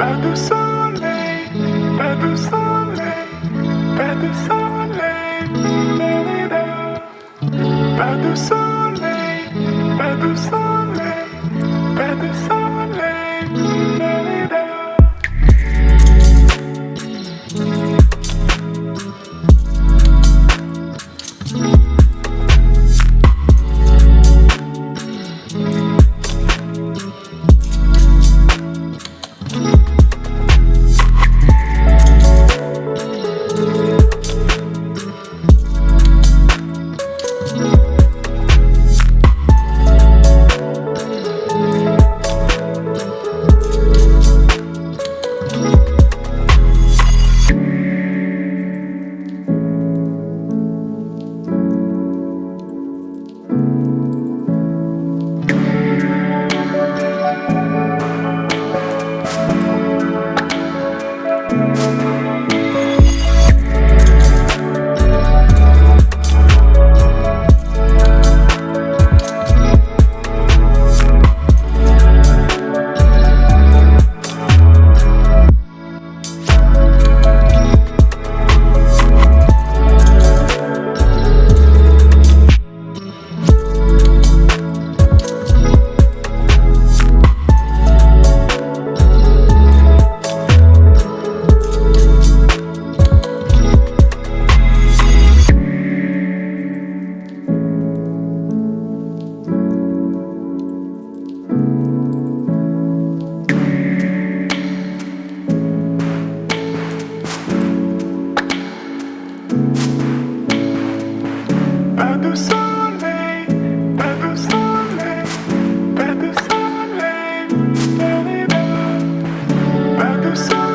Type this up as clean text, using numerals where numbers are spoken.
Pas de soleil, pas de soleil, pas de soleil, da-da-da. Pas de soleil, pas de soleil, pas de soleil, da-da-da. Pas de soleil, pas de soleil, pas de soleil, da-da-da. Pas de soleil.